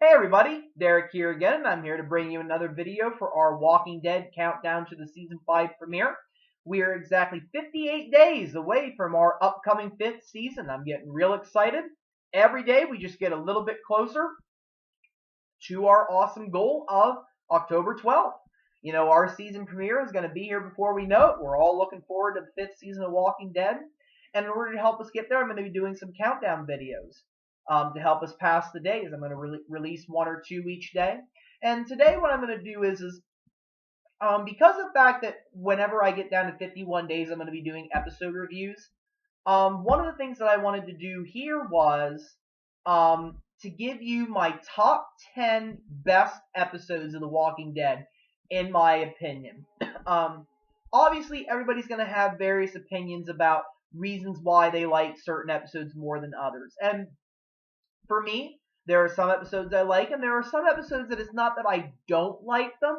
Hey everybody, Derek here again, and I'm here to bring you another video for our Walking Dead countdown to the Season 5 premiere. We are exactly 58 days away from our upcoming 5th season. I'm getting real excited. Every day we just get a little bit closer to our awesome goal of October 12th. You know, our season premiere is going to be here before we know it. We're all looking forward to the 5th season of Walking Dead. And in order to help us get there, I'm going to be doing some countdown videos to help us pass the days. I'm going to release one or two each day. And today what I'm going to do is because of the fact that whenever I get down to 51 days, I'm going to be doing episode reviews. One of the things that I wanted to do here was to give you my top 10 best episodes of The Walking Dead, in my opinion. Obviously, everybody's going to have various opinions about reasons why they like certain episodes more than others. And for me, there are some episodes I like, and there are some episodes that it's not that I don't like them,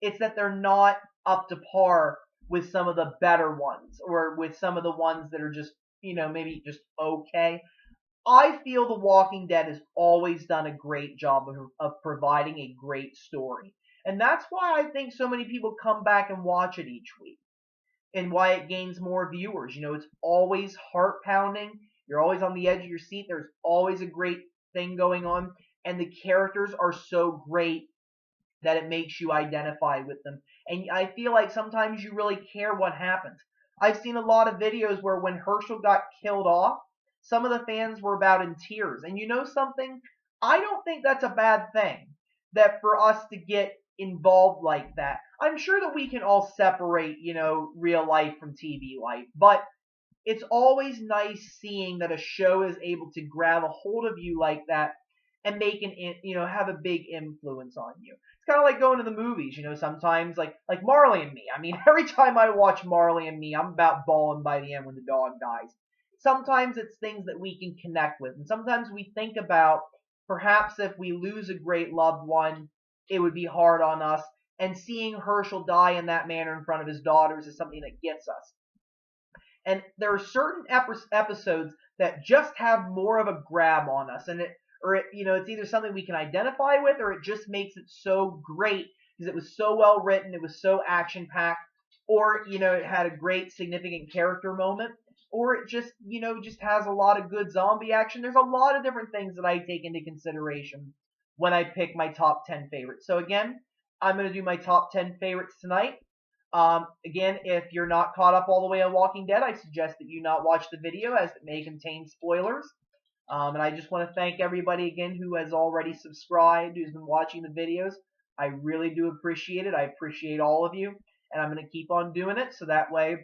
it's that they're not up to par with some of the better ones, or with some of the ones that are just, maybe just okay. I feel The Walking Dead has always done a great job of providing a great story. And that's why I think so many people come back and watch it each week. And why it gains more viewers. It's always heart pounding. You're always on the edge of your seat. There's always a great thing going on. And the characters are so great that it makes you identify with them. And I feel like sometimes you really care what happens. I've seen a lot of videos where when Herschel got killed off, some of the fans were about in tears. And you know something? I don't think that's a bad thing. That for us to get involved like that. I'm sure that we can all separate, real life from TV life. But it's always nice seeing that a show is able to grab a hold of you like that and make have a big influence on you. It's kind of like going to the movies, sometimes like Marley and Me. I mean, every time I watch Marley and Me, I'm about bawling by the end when the dog dies. Sometimes it's things that we can connect with, and sometimes we think about perhaps if we lose a great loved one, it would be hard on us, and seeing Herschel die in that manner in front of his daughters is something that gets us. And there are certain episodes that just have more of a grab on us, and it's either something we can identify with, or it just makes it so great because it was so well written, it was so action packed, or it had a great significant character moment, or it just just has a lot of good zombie action. There's a lot of different things that I take into consideration when I pick my top 10 favorites. So again, I'm going to do my top 10 favorites tonight. Again, if you're not caught up all the way on Walking Dead, I suggest that you not watch the video as it may contain spoilers. And I just want to thank everybody again who has already subscribed, who's been watching the videos. I really do appreciate it. I appreciate all of you. And I'm going to keep on doing it so that way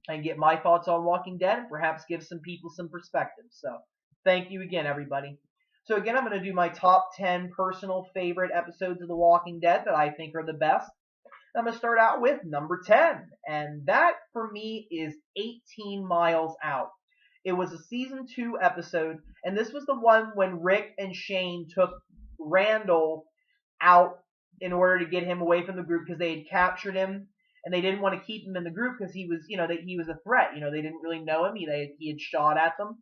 I can get my thoughts on Walking Dead and perhaps give some people some perspective. So thank you again, everybody. So again, I'm going to do my top 10 personal favorite episodes of The Walking Dead that I think are the best. I'm going to start out with number 10, and that for me is 18 Miles Out. It was a season 2 episode, and this was the one when Rick and Shane took Randall out in order to get him away from the group because they had captured him, and they didn't want to keep him in the group because he was, that he was a threat. They didn't really know him. He had shot at them.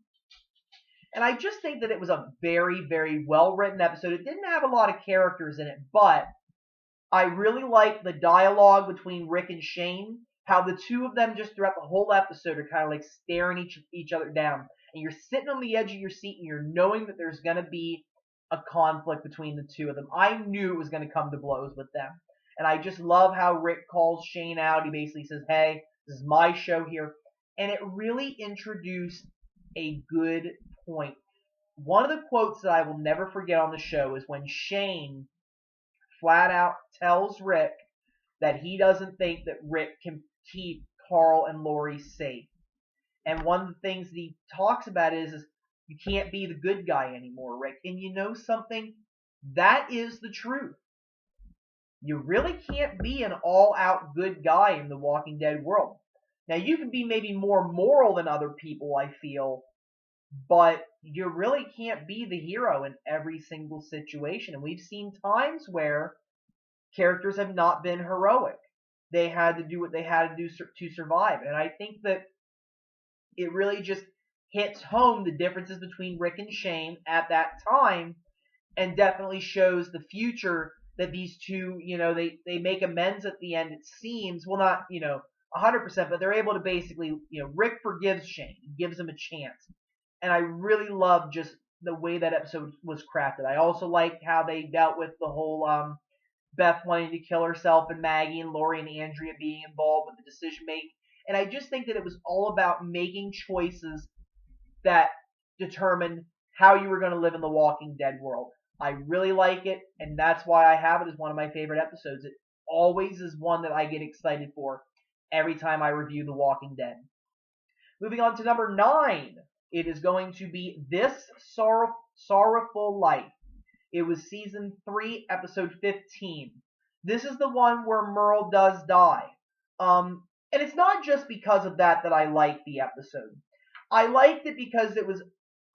And I just think that it was a very, very well-written episode. It didn't have a lot of characters in it, but I really liked the dialogue between Rick and Shane, how the two of them just throughout the whole episode are kind of like staring each other down. And you're sitting on the edge of your seat and you're knowing that there's going to be a conflict between the two of them. I knew it was going to come to blows with them. And I just love how Rick calls Shane out. He basically says, hey, this is my show here. And it really introduced a good point. One of the quotes that I will never forget on the show is when Shane flat out tells Rick that he doesn't think that Rick can keep Carl and Lori safe. And one of the things that he talks about is you can't be the good guy anymore, Rick. And you know something? That is the truth. You really can't be an all-out good guy in the Walking Dead world. Now, you can be maybe more moral than other people, I feel, but you really can't be the hero in every single situation. And we've seen times where characters have not been heroic. They had to do what they had to do to survive. And I think that it really just hits home the differences between Rick and Shane at that time and definitely shows the future that these two, they make amends at the end, it seems. Well, not, 100%, but they're able to basically, Rick forgives Shane, gives him a chance. And I really love just the way that episode was crafted. I also liked how they dealt with the whole Beth wanting to kill herself and Maggie and Lori and Andrea being involved with the decision making. And I just think that it was all about making choices that determine how you were going to live in the Walking Dead world. I really like it, and that's why I have it as one of my favorite episodes. It always is one that I get excited for every time I review The Walking Dead. Moving on to number 9, it is going to be This Sorrowful Life. It was season 3, episode 15. This is the one where Merle does die. And it's not just because of that I liked the episode. I liked it because it was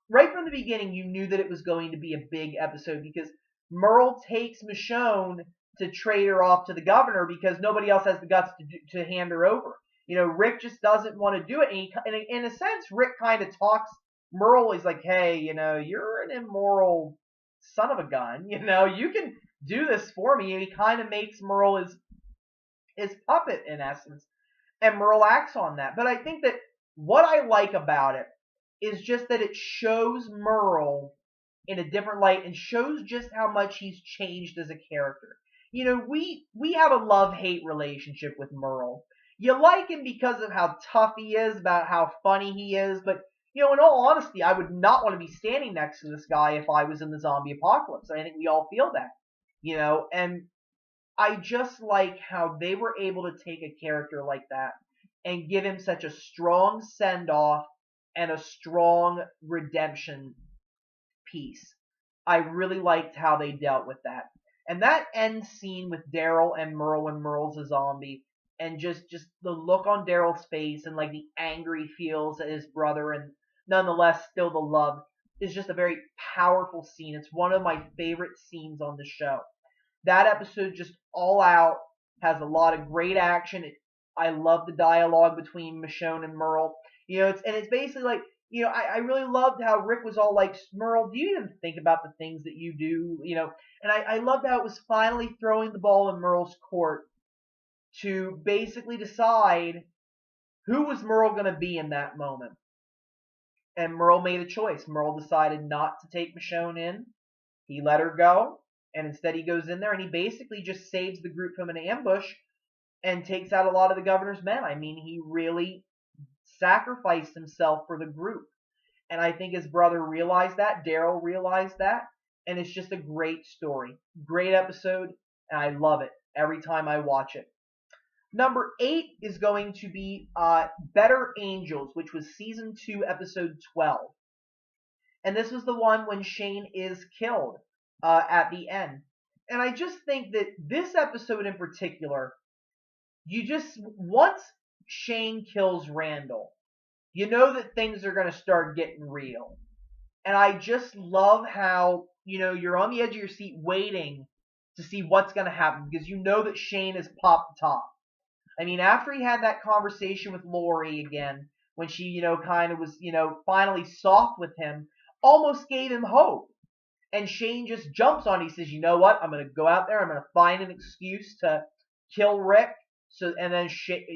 right from the beginning. You knew that it was going to be a big episode because Merle takes Michonne to trade her off to the governor because nobody else has the guts to hand her over. Rick just doesn't want to do it. And in a sense, Rick kind of talks Merle. He's like, hey, you're an immoral son of a gun. You can do this for me. And he kind of makes Merle his puppet in essence. And Merle acts on that. But I think that what I like about it is just that it shows Merle in a different light and shows just how much he's changed as a character. We have a love-hate relationship with Merle. You like him because of how tough he is, about how funny he is, but in all honesty, I would not want to be standing next to this guy if I was in the zombie apocalypse. I think we all feel that, and I just like how they were able to take a character like that and give him such a strong send-off and a strong redemption piece. I really liked how they dealt with that. And that end scene with Daryl and Merle when Merle's a zombie, and just the look on Daryl's face and like the anger he feels at his brother and nonetheless still the love is just a very powerful scene. It's one of my favorite scenes on the show. That episode just all out has a lot of great action. I love the dialogue between Michonne and Merle. It's basically like, I really loved how Rick was all like, Merle, do you even think about the things that you do? And I loved how it was finally throwing the ball in Merle's court to basically decide who was Merle going to be in that moment. And Merle made a choice. Merle decided not to take Michonne in. He let her go. And instead he goes in there and he basically just saves the group from an ambush and takes out a lot of the governor's men. I mean, he really sacrificed himself for the group. And I think his brother realized that. Daryl realized that. And it's just a great story. Great episode. And I love it every time I watch it. Number 8 is going to be Better Angels, which was season 2, episode 12. And this was the one when Shane is killed at the end. And I just think that this episode in particular, once Shane kills Randall, you know that things are going to start getting real. And I just love how, you're on the edge of your seat waiting to see what's going to happen because you know that Shane has popped the top. I mean, after he had that conversation with Lori again, when she, kind of was, finally soft with him, almost gave him hope. And Shane just jumps on it. He says, you know what? I'm going to go out there. I'm going to find an excuse to kill Rick. And then,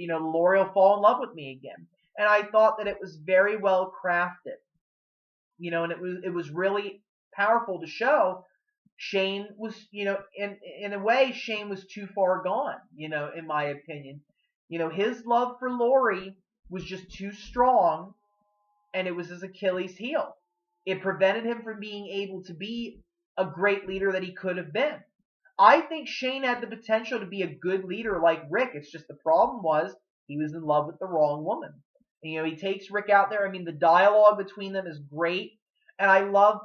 Lori will fall in love with me again. And I thought that it was very well crafted. And it was really powerful to show Shane was, in a way, Shane was too far gone, in my opinion. His love for Lori was just too strong, and it was his Achilles heel. It prevented him from being able to be a great leader that he could have been. I think Shane had the potential to be a good leader like Rick. It's just the problem was he was in love with the wrong woman. And, he takes Rick out there. I mean, the dialogue between them is great. And I love,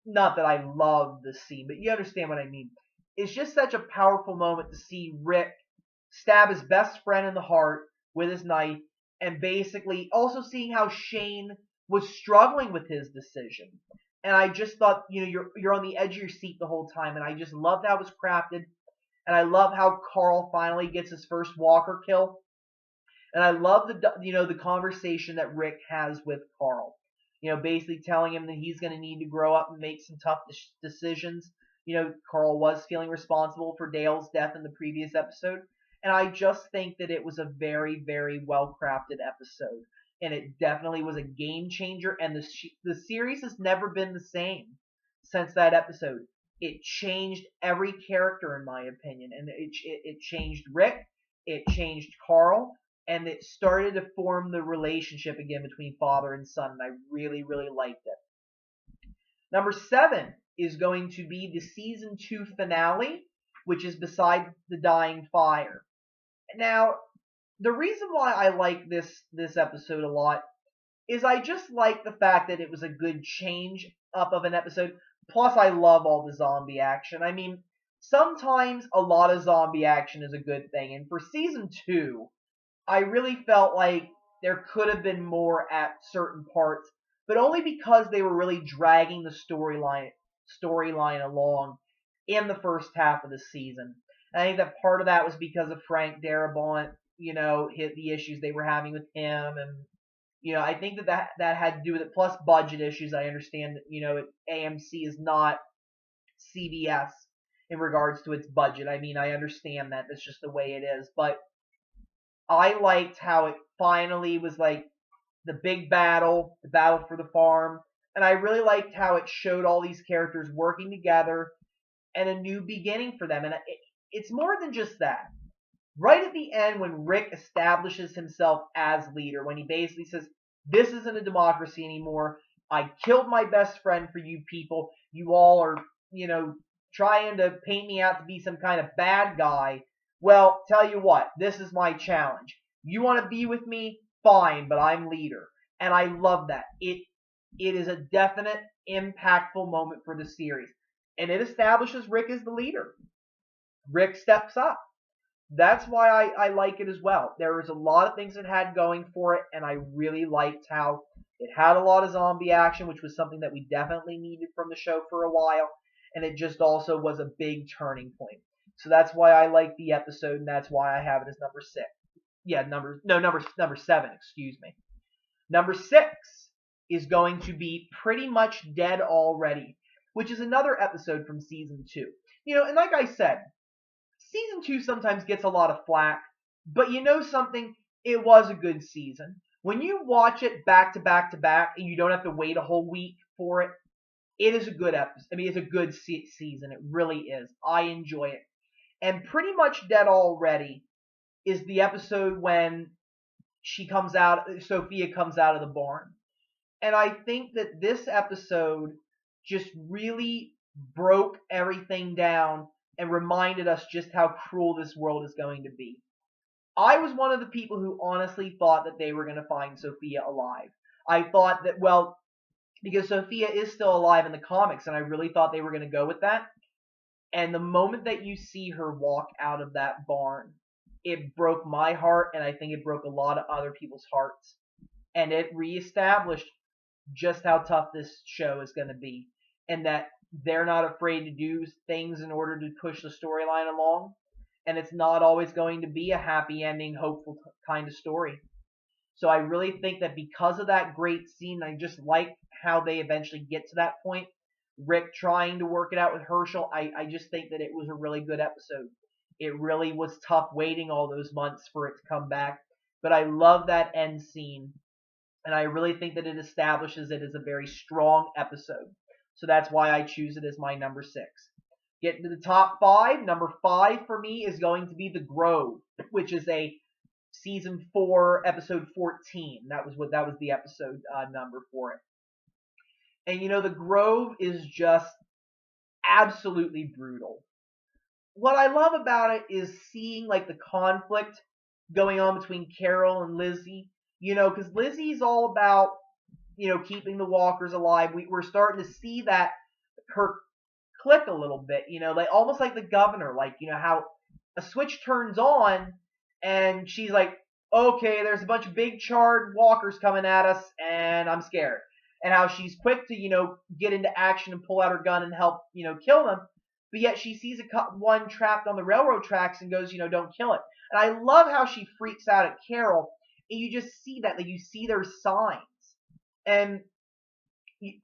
not that I love the scene, but you understand what I mean. It's just such a powerful moment to see Rick stab his best friend in the heart with his knife, and basically also seeing how Shane was struggling with his decision. And I just thought, you're on the edge of your seat the whole time, and I just loved how it was crafted, and I love how Carl finally gets his first Walker kill, and I love the conversation that Rick has with Carl. basically telling him that he's going to need to grow up and make some tough decisions. Carl was feeling responsible for Dale's death in the previous episode, and I just think that it was a very, very well crafted episode, and it definitely was a game changer. And the series has never been the same since that episode. It changed every character, in my opinion, and it changed Rick, it changed Carl, and it started to form the relationship again between father and son, and I really, really liked it. Number 7 is going to be the season 2 finale, which is Beside the Dying Fire. Now, the reason why I like this episode a lot is I just like the fact that it was a good change up of an episode. Plus, I love all the zombie action. I mean, sometimes a lot of zombie action is a good thing, and for season 2, I really felt like there could have been more at certain parts, but only because they were really dragging the storyline along in the first half of the season. And I think that part of that was because of Frank Darabont, the issues they were having with him, and I think that had to do with it. Plus budget issues. I understand that AMC is not CBS in regards to its budget. I mean, I understand that. That's just the way it is. But I liked how it finally was like the big battle, the battle for the farm. And I really liked how it showed all these characters working together and a new beginning for them. And it's more than just that. Right at the end, when Rick establishes himself as leader, when he basically says, this isn't a democracy anymore. I killed my best friend for you people. You all are, trying to paint me out to be some kind of bad guy. Well, tell you what, this is my challenge. You want to be with me? Fine, but I'm leader. And I love that. It is a definite, impactful moment for the series. And it establishes Rick as the leader. Rick steps up. That's why I like it as well. There was a lot of things it had going for it, and I really liked how it had a lot of zombie action, which was something that we definitely needed from the show for a while, and it just also was a big turning point. So that's why I like the episode, and that's why I have it as number 6. Yeah, number 7, excuse me. Number 6 is going to be Pretty Much Dead Already, which is another episode from season 2. And like I said, season 2 sometimes gets a lot of flack, but something? It was a good season. When you watch it back to back to back, and you don't have to wait a whole week for it, it is a good episode. I mean, it's a good season. It really is. I enjoy it. And Pretty Much Dead Already is the episode when Sophia comes out of the barn. And I think that this episode just really broke everything down and reminded us just how cruel this world is going to be. I was one of the people who honestly thought that they were going to find Sophia alive. I thought that, because Sophia is still alive in the comics, and I really thought they were going to go with that. And the moment that you see her walk out of that barn, it broke my heart, and I think it broke a lot of other people's hearts. And it reestablished just how tough this show is going to be, and that they're not afraid to do things in order to push the storyline along, and it's not always going to be a happy ending, hopeful kind of story. So I really think that because of that great scene, I just like how they eventually get to that point. Rick trying to work it out with Herschel, I just think that it was a really good episode. It really was tough waiting all those months for it to come back, but I love that end scene, and I really think that it establishes it as a very strong episode. So that's why I choose it as my number 6. Getting to the top 5, number 5 for me is going to be The Grove, which is a season 4, episode 14. That was the episode number for it. And The Grove is just absolutely brutal. What I love about it is seeing the conflict going on between Carol and Lizzie. Because Lizzie's all about keeping the walkers alive. We're starting to see that her click a little bit, almost like the governor, how a switch turns on and she's like, okay, there's a bunch of big charred walkers coming at us and I'm scared. And how she's quick to, get into action and pull out her gun and help, kill them. But yet she sees one trapped on the railroad tracks and goes, don't kill it. And I love how she freaks out at Carol. And you just see that, you see their signs. And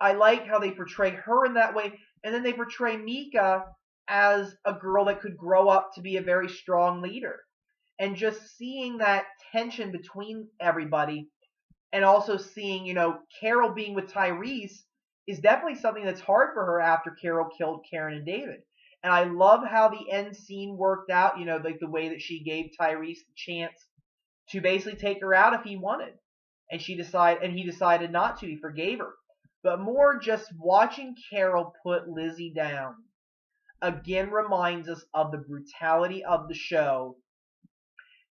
I like how they portray her in that way, and then they portray Mika as a girl that could grow up to be a very strong leader. And just seeing that tension between everybody, and also seeing, Carol being with Tyrese is definitely something that's hard for her after Carol killed Karen and David. And I love how the end scene worked out, like the way that she gave Tyrese the chance to basically take her out if he wanted. And he decided not to. He forgave her. But more just watching Carol put Lizzie down again reminds us of the brutality of the show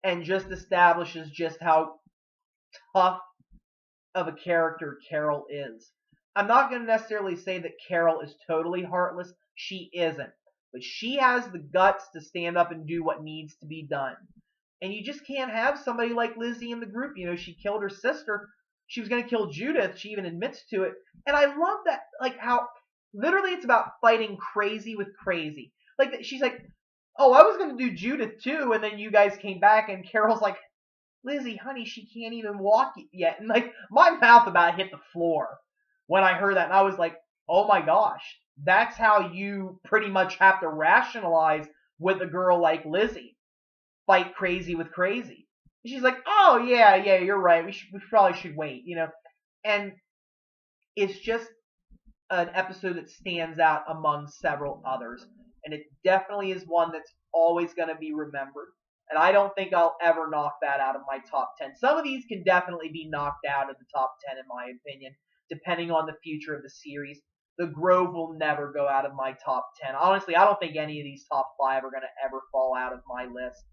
and just establishes just how tough of a character Carol is. I'm not going to necessarily say that Carol is totally heartless. She isn't. But she has the guts to stand up and do what needs to be done. And you just can't have somebody like Lizzie in the group. She killed her sister. She was going to kill Judith. She even admits to it. And I love that, like how literally it's about fighting crazy with crazy. Like she's like, oh, I was going to do Judith too. And then you guys came back and Carol's like, Lizzie, honey, she can't even walk yet. And like my mouth about hit the floor when I heard that. And I was like, oh my gosh, that's how you pretty much have to rationalize with a girl like Lizzie. Fight crazy with crazy. And she's like, oh yeah, you're right. We probably should wait, And it's just an episode that stands out among several others. And it definitely is one that's always going to be remembered. And I don't think I'll ever knock that out of my top 10. Some of these can definitely be knocked out of the top 10 in my opinion, depending on the future of the series. The Grove will never go out of my top 10. Honestly, I don't think any of these top 5 are going to ever fall out of my list.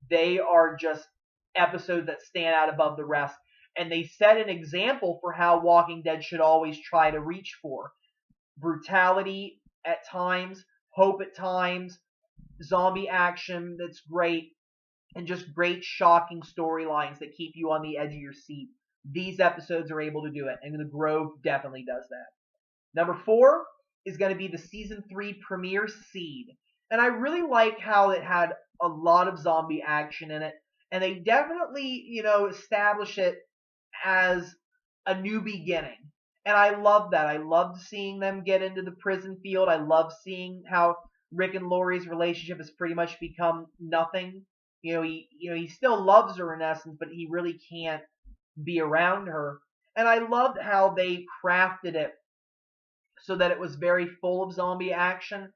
They are just episodes that stand out above the rest. And they set an example for how Walking Dead should always try to reach for. Brutality at times, hope at times, zombie action that's great, and just great shocking storylines that keep you on the edge of your seat. These episodes are able to do it, and The Grove definitely does that. Number 4 is going to be the Season 3 premiere, Seed. And I really like how it had a lot of zombie action in it, and they definitely, establish it as a new beginning. And I love that. I loved seeing them get into the prison field. I love seeing how Rick and Lori's relationship has pretty much become nothing. He still loves her in essence, but he really can't be around her. And I loved how they crafted it so that it was very full of zombie action.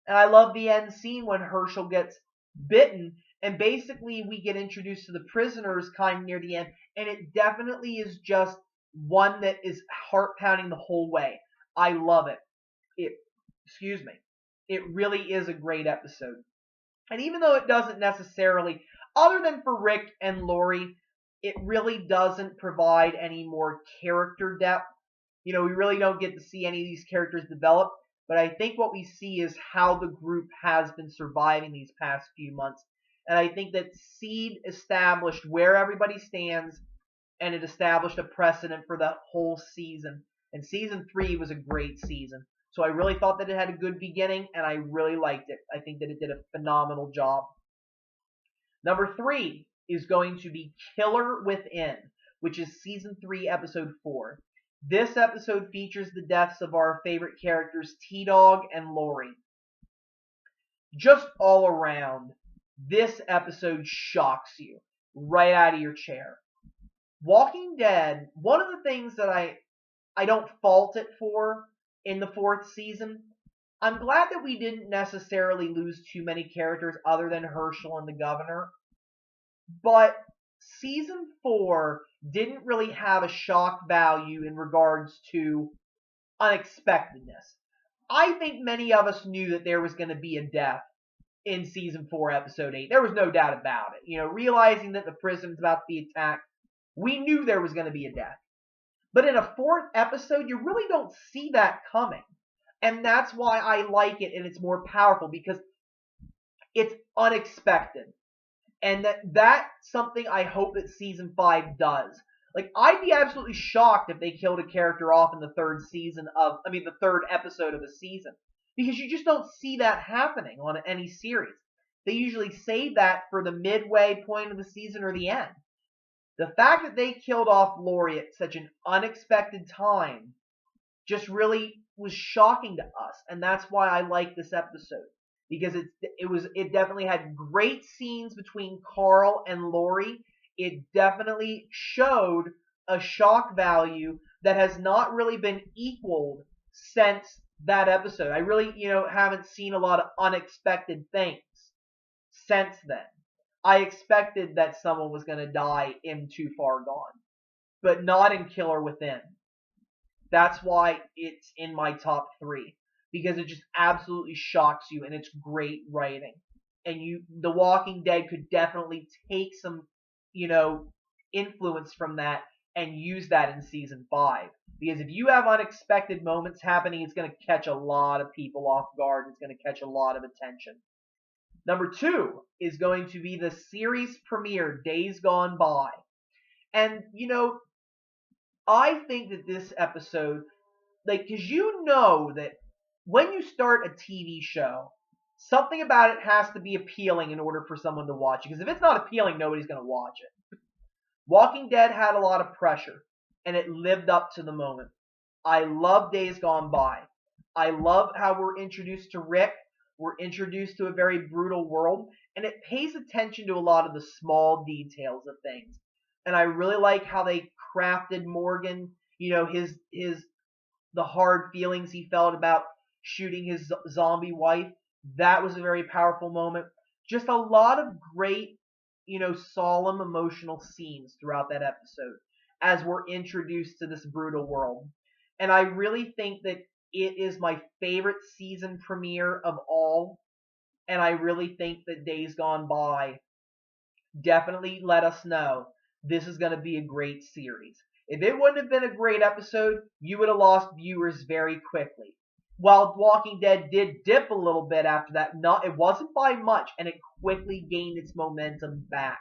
And I love the end scene when Herschel gets bitten, and basically we get introduced to the prisoners kind of near the end, and it definitely is just one that is heart-pounding the whole way. I love it. It really is a great episode. And even though it doesn't necessarily, other than for Rick and Lori, it really doesn't provide any more character depth. We really don't get to see any of these characters develop. But I think what we see is how the group has been surviving these past few months. And I think that Seed established where everybody stands, and it established a precedent for the whole season. And Season 3 was a great season. So I really thought that it had a good beginning, and I really liked it. I think that it did a phenomenal job. Number 3 is going to be Killer Within, which is Season 3, Episode 4. This episode features the deaths of our favorite characters, T-Dog and Lori. Just all around, this episode shocks you right out of your chair. Walking Dead, one of the things that I don't fault it for in the 4th season, I'm glad that we didn't necessarily lose too many characters other than Herschel and the Governor. But Season 4 didn't really have a shock value in regards to unexpectedness. I think many of us knew that there was going to be a death in Season 4, Episode 8. There was no doubt about it. Realizing that the prison's about to be attacked, we knew there was going to be a death. But in a 4th episode, you really don't see that coming. And that's why I like it, and it's more powerful, because it's unexpected. And that's something I hope that Season 5 does. Like, I'd be absolutely shocked if they killed a character off in the 3rd episode of a season. Because you just don't see that happening on any series. They usually save that for the midway point of the season or the end. The fact that they killed off Lori at such an unexpected time just really was shocking to us, and that's why I like this episode, because it definitely had great scenes between Carl and Lori. It definitely showed a shock value that has not really been equaled since that episode. I really, haven't seen a lot of unexpected things since then. I expected that someone was going to die in Too Far Gone, but not in Killer Within. That's why it's in my top three, because it just absolutely shocks you, and it's great writing. And The Walking Dead could definitely take some, you know, influence from that and use that in season 5. Because if you have unexpected moments happening, it's going to catch a lot of people off guard. It's going to catch a lot of attention. Number 2 is going to be the series premiere, Days Gone By. And, I think that this episode, because that when you start a TV show, something about it has to be appealing in order for someone to watch it. Because if it's not appealing, nobody's going to watch it. Walking Dead had a lot of pressure, and it lived up to the moment. I love Days Gone By. I love how we're introduced to Rick. We're introduced to a very brutal world, and it pays attention to a lot of the small details of things. And I really like how they crafted Morgan, the hard feelings he felt about shooting his zombie wife. That was a very powerful moment. Just a lot of great, solemn emotional scenes throughout that episode as we're introduced to this brutal world. And I really think that it is my favorite season premiere of all. And I really think that Days Gone By definitely let us know this is going to be a great series. If it wouldn't have been a great episode, you would have lost viewers very quickly. While Walking Dead did dip a little bit after that, it wasn't by much, and it quickly gained its momentum back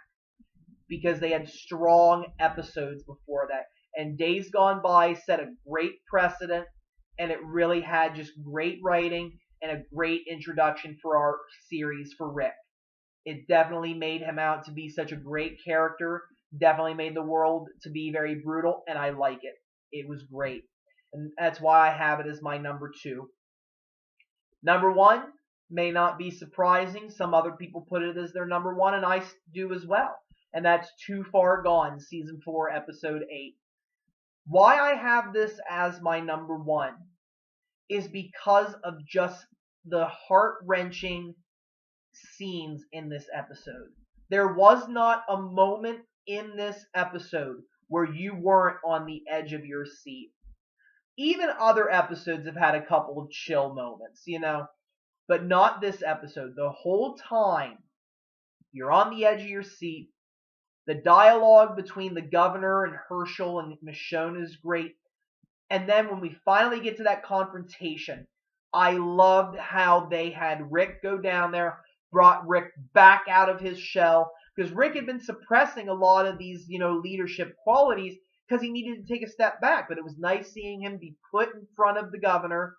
because they had strong episodes before that. And Days Gone By set a great precedent, and it really had just great writing and a great introduction for our series for Rick. It definitely made him out to be such a great character, definitely made the world to be very brutal, and I like it. It was great. And that's why I have it as my number 2. Number 1 may not be surprising. Some other people put it as their number 1, and I do as well. And that's Too Far Gone, Season 4, Episode 8. Why I have this as my number 1 is because of just the heart-wrenching scenes in this episode. There was not a moment in this episode where you weren't on the edge of your seat. Even other episodes have had a couple of chill moments, but not this episode. The whole time, you're on the edge of your seat. The dialogue between the governor and Herschel and Michonne is great. And then when we finally get to that confrontation, I loved how they had Rick go down there, brought Rick back out of his shell, because Rick had been suppressing a lot of these, leadership qualities because he needed to take a step back. But it was nice seeing him be put in front of the governor.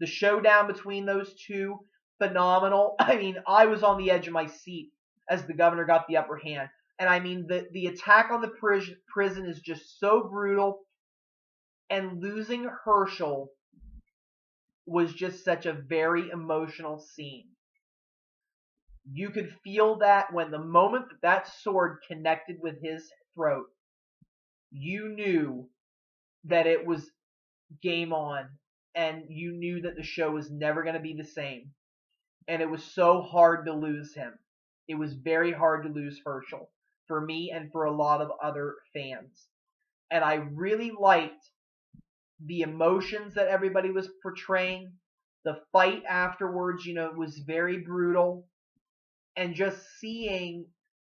The showdown between those two, phenomenal. I mean, I was on the edge of my seat as the governor got the upper hand. And I mean, the attack on the prison is just so brutal. And losing Herschel was just such a very emotional scene. You could feel that when the moment that sword connected with his throat, you knew that it was game on, and you knew that the show was never going to be the same. And it was so hard to lose him. It was very hard to lose Herschel, for me and for a lot of other fans. And I really liked the emotions that everybody was portraying. The fight afterwards, it was very brutal. And just seeing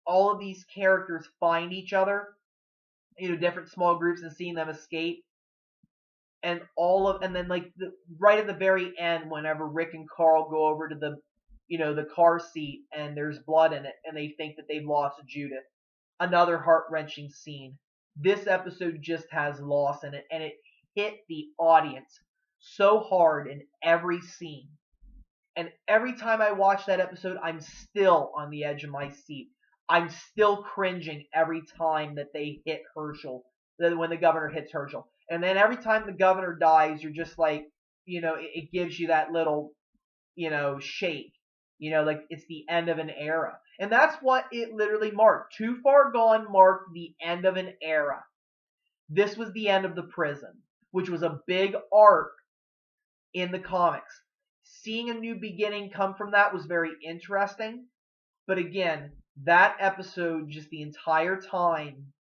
all of these characters find each other, different small groups, and seeing them escape. And then right at the very end, whenever Rick and Carl go over to the car seat and there's blood in it and they think that they've lost Judith. Another heart-wrenching scene. This episode just has loss in it, and it hit the audience so hard in every scene. And every time I watch that episode, I'm still on the edge of my seat. I'm still cringing every time that they hit Herschel, when the governor hits Herschel. And then every time the governor dies, you're just like, it gives you that little, shake. Like it's the end of an era. And that's what it literally marked. Too Far Gone marked the end of an era. This was the end of the prison, which was a big arc in the comics. Seeing a new beginning come from that was very interesting. But again, that episode, just the entire time,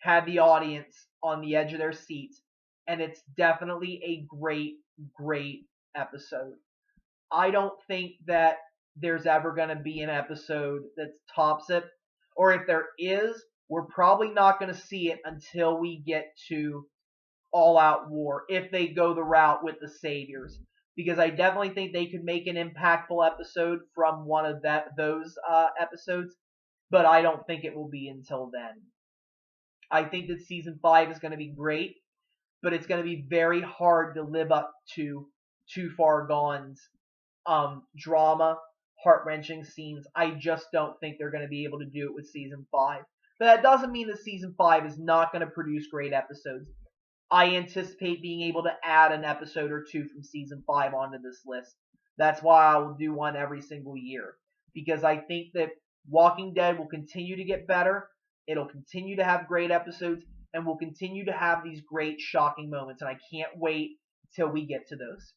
had the audience on the edge of their seats. And it's definitely a great, great episode. I don't think that there's ever going to be an episode that tops it. Or if there is, we're probably not going to see it until we get to All Out War, if they go the route with the Saviors. Because I definitely think they could make an impactful episode from one of those episodes, but I don't think it will be until then. I think that season 5 is going to be great, but it's going to be very hard to live up to Too Far Gone's drama, heart-wrenching scenes. I just don't think they're going to be able to do it with season 5. But that doesn't mean that season 5 is not going to produce great episodes. I anticipate being able to add an episode or two from season 5 onto this list. That's why I will do one every single year. Because I think that Walking Dead will continue to get better. It'll continue to have great episodes. And we'll continue to have these great shocking moments. And I can't wait till we get to those.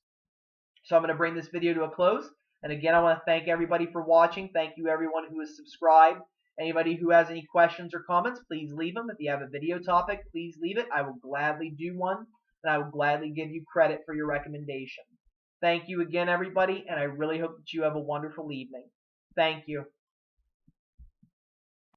So I'm going to bring this video to a close. And again, I want to thank everybody for watching. Thank you everyone who has subscribed. Anybody who has any questions or comments, please leave them. If you have a video topic, please leave it. I will gladly do one, and I will gladly give you credit for your recommendation. Thank you again, everybody, and I really hope that you have a wonderful evening. Thank you.